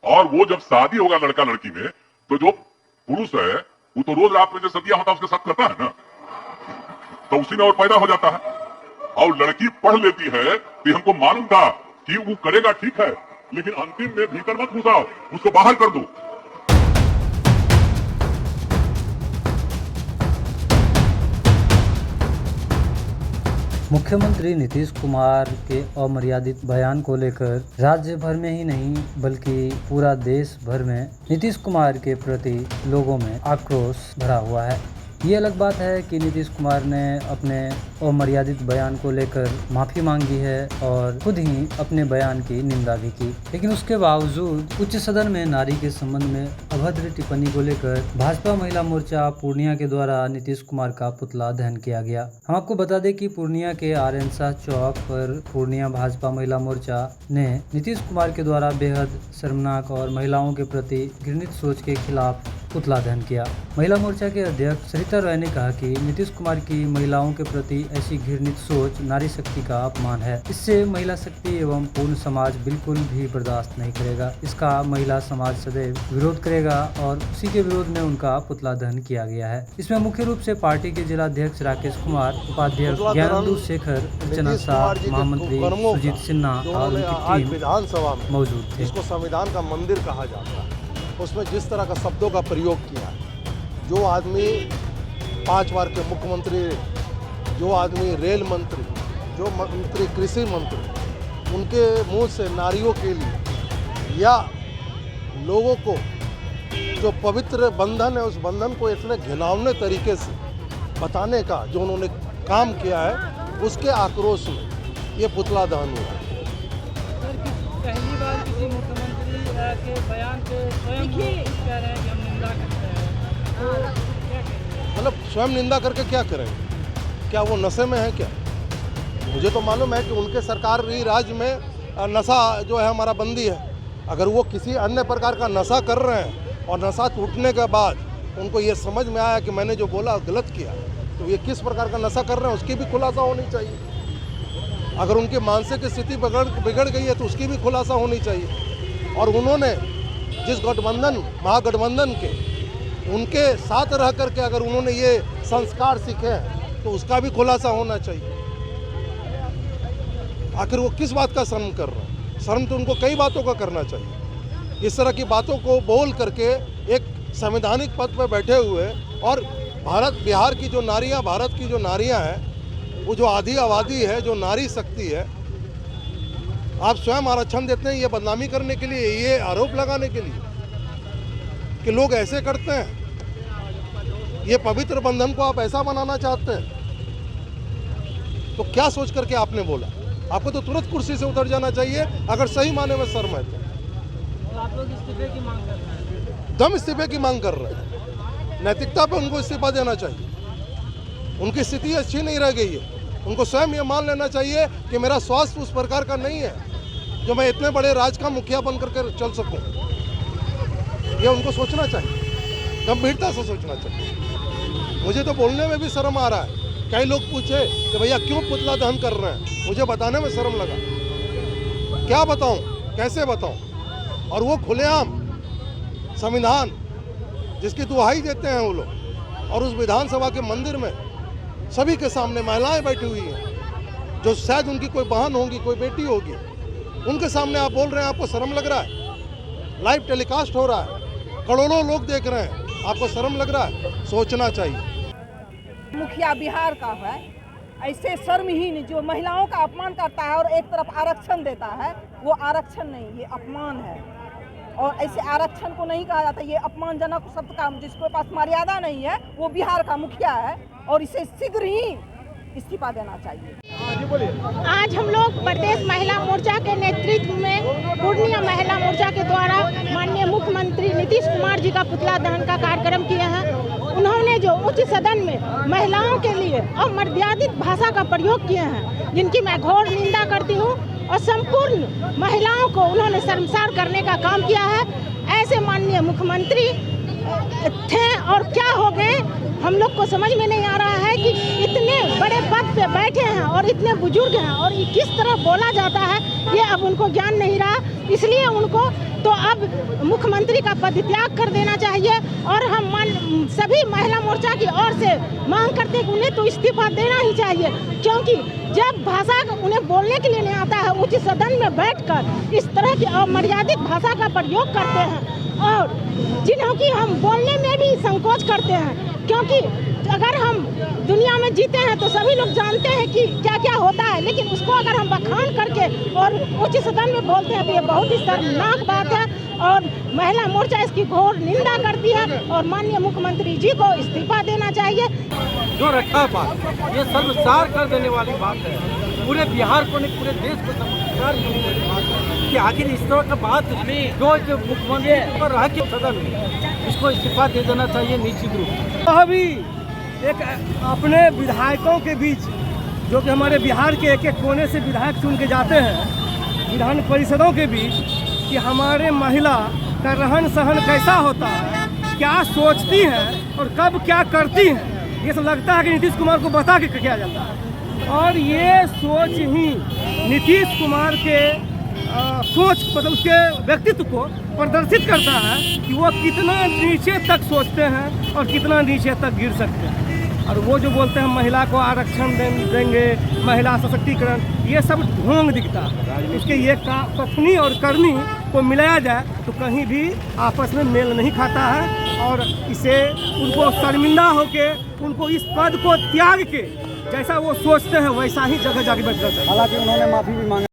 और वो जब शादी होगा लड़का लड़की में, तो जो पुरुष है वो तो रोज रात में जो सदिया होता है उसके साथ करता है ना, तो उसी में और पैदा हो जाता है। और लड़की पढ़ लेती है तो हमको मालूम था कि वो करेगा ठीक है, लेकिन अंतिम में भीतर मत घुसाओ, उसको बाहर कर दो। मुख्यमंत्री नीतीश कुमार के अमर्यादित बयान को लेकर राज्य भर में ही नहीं बल्कि पूरा देश भर में नीतीश कुमार के प्रति लोगों में आक्रोश भरा हुआ है। ये अलग बात है कि नीतीश कुमार ने अपने अमर्यादित बयान को लेकर माफ़ी मांगी है और खुद ही अपने बयान की निंदा भी की, लेकिन उसके बावजूद उच्च सदन में नारी के संबंध में अभद्र टिप्पणी को लेकर भाजपा महिला मोर्चा पूर्णिया के द्वारा नीतीश कुमार का पुतला दहन किया गया। हम आपको बता दें कि पूर्णिया के आर्यन शाह चौक पर पूर्णिया भाजपा महिला मोर्चा ने नीतीश कुमार के द्वारा बेहद शर्मनाक और महिलाओं के प्रति घृणित सोच के खिलाफ पुतला दहन किया। महिला मोर्चा के अध्यक्ष सरिता रॉय ने कहा कि नीतीश कुमार की महिलाओं के प्रति ऐसी घृणित सोच नारी शक्ति का अपमान है। इससे महिला शक्ति एवं पूर्ण समाज बिल्कुल भी बर्दाश्त नहीं करेगा। इसका महिला समाज सदैव विरोध करेगा और उसी के विरोध में उनका पुतला दहन किया गया है। इसमें मुख्य रूप से पार्टी के जिला अध्यक्ष राकेश कुमार, उपाध्यक्ष ज्ञानंदू शेखर, अर्चना शाह, महामंत्री सुजीत सिन्हा और उनकी टीम विधानसभा में मौजूद थे। इसको संविधान का मंदिर कहा जाता है। उसमें जिस तरह का शब्दों का प्रयोग किया, जो आदमी 5 बार के मुख्यमंत्री, जो आदमी रेल मंत्री, जो मंत्री कृषि मंत्री, उनके मुंह से नारियों के लिए या लोगों को जो पवित्र बंधन है उस बंधन को इतने घिनौने तरीके से बताने का जो उन्होंने काम किया है, उसके आक्रोश में ये पुतला दहन हुआ। पहली बार किसी मुख्यमंत्री के बयान पे स्वयं कह रहे हैं कि हम निंदा करते हैं, तो क्या करेंगे? मतलब स्वयं निंदा करके क्या करेंगे? क्या वो नशे में है क्या? मुझे तो मालूम है कि उनके सरकारी राज्य में नशा जो है हमारा बंदी है। अगर वो किसी अन्य प्रकार का नशा कर रहे हैं और नशा टूटने के बाद उनको ये समझ में आया कि मैंने जो बोला गलत किया, तो ये किस प्रकार का नशा कर रहे हैं उसकी भी खुलासा होनी चाहिए। अगर उनकी मानसिक स्थिति बिगड़ गई है तो उसकी भी खुलासा होनी चाहिए। और उन्होंने जिस गठबंधन, महागठबंधन के उनके साथ रह करके अगर उन्होंने ये संस्कार सीखे हैं तो उसका भी खुलासा होना चाहिए। आखिर वो किस बात का शर्म कर रहे हैं? शर्म तो उनको कई बातों का करना चाहिए। इस तरह की बातों को बोल करके एक संवैधानिक पद पर बैठे हुए और बिहार की जो नारियां, भारत की जो नारियां हैं, वो जो आधी आबादी है, जो नारी शक्ति है, आप स्वयं आरक्षण देते हैं ये बदनामी करने के लिए, ये आरोप लगाने के लिए कि लोग ऐसे करते हैं। ये पवित्र बंधन को आप ऐसा बनाना चाहते हैं, तो क्या सोच करके आपने बोला? आपको तो तुरंत कुर्सी से उतर जाना चाहिए अगर सही माने में शर्म है तो आप लोग इस्तीफे की मांग कर रहे हैं? दम इस्तीफे की मांग कर रहे हैं। नैतिकता पे उनको इस्तीफा देना चाहिए। उनकी स्थिति अच्छी नहीं रह गई है। उनको स्वयं ये मान लेना चाहिए कि मेरा स्वास्थ्य उस प्रकार का नहीं है जो मैं इतने बड़े राज्य का मुखिया बन करके चल सकूं। ये उनको सोचना चाहिए, गंभीरता से सोचना चाहिए। मुझे तो बोलने में भी शर्म आ रहा है। कई लोग पूछे कि भैया क्यों पुतला दहन कर रहे हैं, मुझे बताने में शर्म लगा। क्या बताऊं, कैसे बताऊं? और वो खुलेआम संविधान जिसकी दुहाई देते हैं वो लोग, और उस विधानसभा के मंदिर में सभी के सामने महिलाएं बैठी हुई हैं जो शायद उनकी कोई बहन होगी, कोई बेटी होगी, उनके सामने आप बोल रहे हैं। आपको शर्म लग रहा है? लाइव टेलीकास्ट हो रहा है, करोड़ों लोग देख रहे हैं, आपको शर्म लग रहा है? सोचना चाहिए। मुखिया बिहार का है, ऐसे शर्महीन जो महिलाओं का अपमान करता है और एक तरफ आरक्षण देता है, वो आरक्षण नहीं, ये अपमान है। और ऐसे आरक्षण को नहीं कहा जाता, ये अपमानजनक शब्द का, जिसके पास मर्यादा नहीं है वो बिहार का मुखिया है और इसे शीघ्र ही इस्तीफा देना चाहिए। आज हम लोग प्रदेश महिला मोर्चा के नेतृत्व में पूर्णिया महिला मोर्चा के द्वारा माननीय मुख्यमंत्री नीतीश कुमार जी का पुतला दहन का कार्यक्रम किए हैं। उन्होंने जो उच्च सदन में महिलाओं के लिए अमर्यादित भाषा का प्रयोग किए हैं, जिनकी मैं घोर निंदा करती हूँ, और संपूर्ण महिलाओं को उन्होंने शर्मसार करने का काम किया है। ऐसे माननीय मुख्यमंत्री थे और क्या हो गए हम लोग को समझ में नहीं आ रहा है कि इतने बड़े पद पे बैठे हैं और इतने बुजुर्ग हैं और ये किस तरह बोला जाता है ये अब उनको ज्ञान नहीं रहा। इसलिए उनको तो अब मुख्यमंत्री का पद त्याग कर देना चाहिए और हम सभी महिला मोर्चा की ओर से मांग करते हैं कि उन्हें तो इस्तीफा देना ही चाहिए, क्योंकि जब भाषा उन्हें बोलने के लिए नहीं आता है, उच्च सदन में बैठकर इस तरह की अमर्यादित भाषा का प्रयोग करते हैं और जिन्हों की हम बोलने में भी संकोच करते हैं, क्योंकि अगर हम दुनिया में जीते हैं तो सभी लोग जानते हैं कि क्या क्या होता है, लेकिन उसको अगर हम बखान करके और उच्च सदन में बोलते हैं तो ये बहुत ही शर्मनाक बात है और महिला मोर्चा इसकी घोर निंदा करती है और माननीय मुख्यमंत्री जी को इस्तीफा देना चाहिए। जो रखा है बात ये सर्वसार कर देने वाली बात है, पूरे बिहार को नहीं पूरे देश को सर्वसार करने वाली बात है कि आखिर इस तरह का बात जो मुख्यमंत्री पर रहा कि सदन में इसको इस्तीफा दे देना चाहिए निश्चित रूप से। अभी एक अपने विधायकों के बीच जो कि हमारे बिहार के एक एक कोने से विधायक चुन के जाते हैं विधान परिषदों के बीच कि हमारे महिला का रहन सहन कैसा होता है, क्या सोचती हैं और कब क्या करती हैं, ये सब लगता है कि नीतीश कुमार को बता के किया जाता है। और ये सोच ही नीतीश कुमार के सोच मतलब उसके व्यक्तित्व को प्रदर्शित करता है कि वो कितना नीचे तक सोचते हैं और कितना नीचे तक गिर सकते हैं। और वो जो बोलते हैं महिला को आरक्षण देंगे, महिला सशक्तिकरण, ये सब ढोंग दिखता है। इसके ये कथनी और करनी को मिलाया जाए तो कहीं भी आपस में मेल नहीं खाता है और इसे उनको शर्मिंदा होके उनको इस पद को त्याग के जैसा वो सोचते हैं वैसा ही जगह जाके बैठ जाता है। हालांकि उन्होंने माफ़ी भी मांगा।